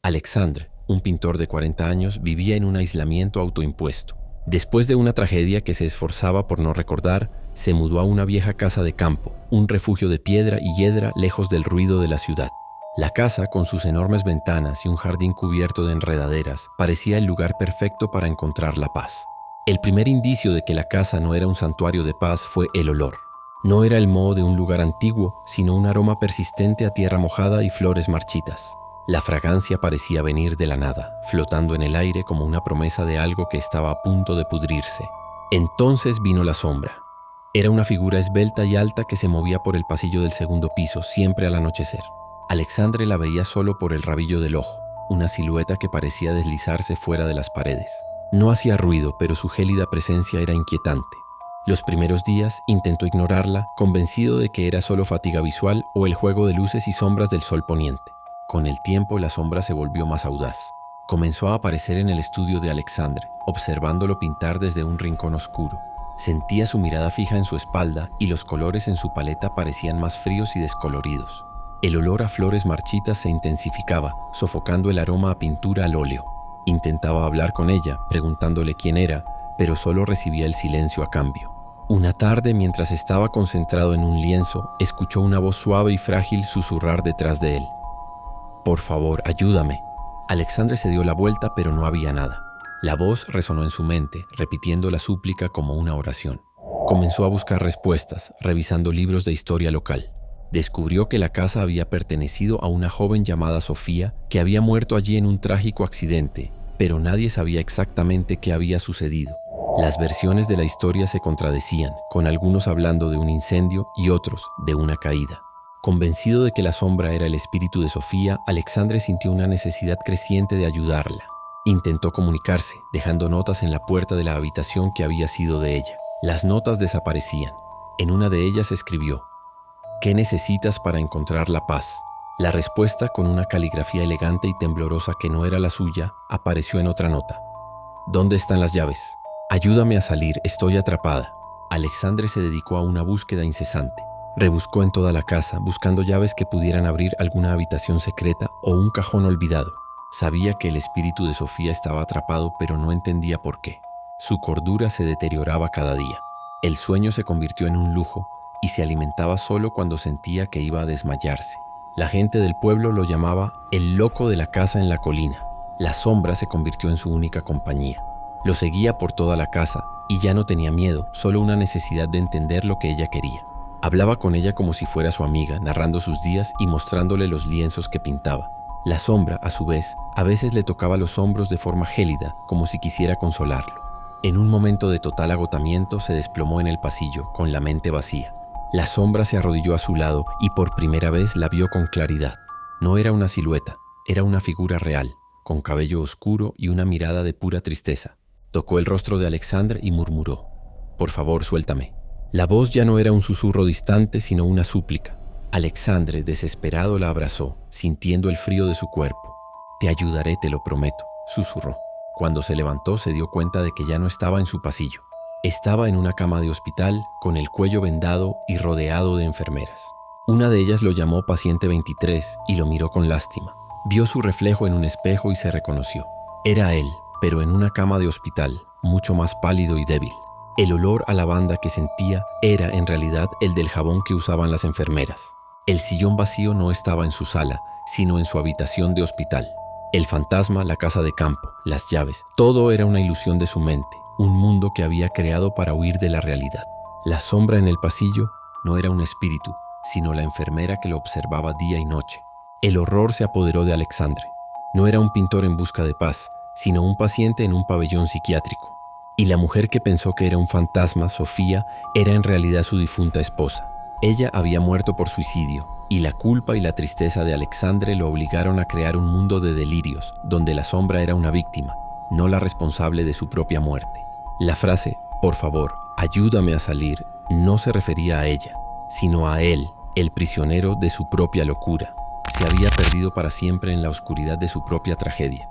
Alexandre, un pintor de 40 años, vivía en un aislamiento autoimpuesto. Después de una tragedia que se esforzaba por no recordar, se mudó a una vieja casa de campo, un refugio de piedra y hiedra lejos del ruido de la ciudad. La casa, con sus enormes ventanas y un jardín cubierto de enredaderas, parecía el lugar perfecto para encontrar la paz. El primer indicio de que la casa no era un santuario de paz fue el olor. No era el moho de un lugar antiguo, sino un aroma persistente a tierra mojada y flores marchitas. La fragancia parecía venir de la nada, flotando en el aire como una promesa de algo que estaba a punto de pudrirse. Entonces vino la sombra. Era una figura esbelta y alta que se movía por el pasillo del segundo piso, siempre al anochecer. Alexandre la veía solo por el rabillo del ojo, una silueta que parecía deslizarse fuera de las paredes. No hacía ruido, pero su gélida presencia era inquietante. Los primeros días intentó ignorarla, convencido de que era solo fatiga visual o el juego de luces y sombras del sol poniente. Con el tiempo, la sombra se volvió más audaz. Comenzó a aparecer en el estudio de Alexandre, observándolo pintar desde un rincón oscuro. Sentía su mirada fija en su espalda y los colores en su paleta parecían más fríos y descoloridos. El olor a flores marchitas se intensificaba, sofocando el aroma a pintura al óleo. Intentaba hablar con ella, preguntándole quién era, pero solo recibía el silencio a cambio. Una tarde, mientras estaba concentrado en un lienzo, escuchó una voz suave y frágil susurrar detrás de él. «Por favor, ayúdame». Alexandre se dio la vuelta, pero no había nada. La voz resonó en su mente, repitiendo la súplica como una oración. Comenzó a buscar respuestas, revisando libros de historia local. Descubrió que la casa había pertenecido a una joven llamada Sofía, que había muerto allí en un trágico accidente, pero nadie sabía exactamente qué había sucedido. Las versiones de la historia se contradecían, con algunos hablando de un incendio y otros de una caída. Convencido de que la sombra era el espíritu de Sofía, Alexandre sintió una necesidad creciente de ayudarla. Intentó comunicarse, dejando notas en la puerta de la habitación que había sido de ella. Las notas desaparecían. En una de ellas escribió: «¿Qué necesitas para encontrar la paz?». La respuesta, con una caligrafía elegante y temblorosa que no era la suya, apareció en otra nota: «¿Dónde están las llaves? Ayúdame a salir, estoy atrapada». Alexandre se dedicó a una búsqueda incesante. Rebuscó en toda la casa, buscando llaves que pudieran abrir alguna habitación secreta o un cajón olvidado. Sabía que el espíritu de Sofía estaba atrapado, pero no entendía por qué. Su cordura se deterioraba cada día. El sueño se convirtió en un lujo y se alimentaba solo cuando sentía que iba a desmayarse. La gente del pueblo lo llamaba el loco de la casa en la colina. La sombra se convirtió en su única compañía. Lo seguía por toda la casa y ya no tenía miedo, solo una necesidad de entender lo que ella quería. Hablaba con ella como si fuera su amiga, narrando sus días y mostrándole los lienzos que pintaba. La sombra, a su vez, a veces le tocaba los hombros de forma gélida, como si quisiera consolarlo. En un momento de total agotamiento se desplomó en el pasillo, con la mente vacía. La sombra se arrodilló a su lado y por primera vez la vio con claridad. No era una silueta, era una figura real, con cabello oscuro y una mirada de pura tristeza. Tocó el rostro de Alexandre y murmuró: «Por favor, suéltame». La voz ya no era un susurro distante, sino una súplica. Alexandre, desesperado, la abrazó, sintiendo el frío de su cuerpo. «Te ayudaré, te lo prometo», susurró. Cuando se levantó, se dio cuenta de que ya no estaba en su pasillo. Estaba en una cama de hospital, con el cuello vendado y rodeado de enfermeras. Una de ellas lo llamó paciente 23 y lo miró con lástima. Vio su reflejo en un espejo y se reconoció. Era él, pero en una cama de hospital, mucho más pálido y débil. El olor a lavanda que sentía era en realidad el del jabón que usaban las enfermeras. El sillón vacío no estaba en su sala, sino en su habitación de hospital. El fantasma, la casa de campo, las llaves, todo era una ilusión de su mente, un mundo que había creado para huir de la realidad. La sombra en el pasillo no era un espíritu, sino la enfermera que lo observaba día y noche. El horror se apoderó de Alexandre. No era un pintor en busca de paz, sino un paciente en un pabellón psiquiátrico. Y la mujer que pensó que era un fantasma, Sofía, era en realidad su difunta esposa. Ella había muerto por suicidio, y la culpa y la tristeza de Alexandre lo obligaron a crear un mundo de delirios, donde la sombra era una víctima, no la responsable de su propia muerte. La frase, «por favor, ayúdame a salir», no se refería a ella, sino a él, el prisionero de su propia locura. Se había perdido para siempre en la oscuridad de su propia tragedia.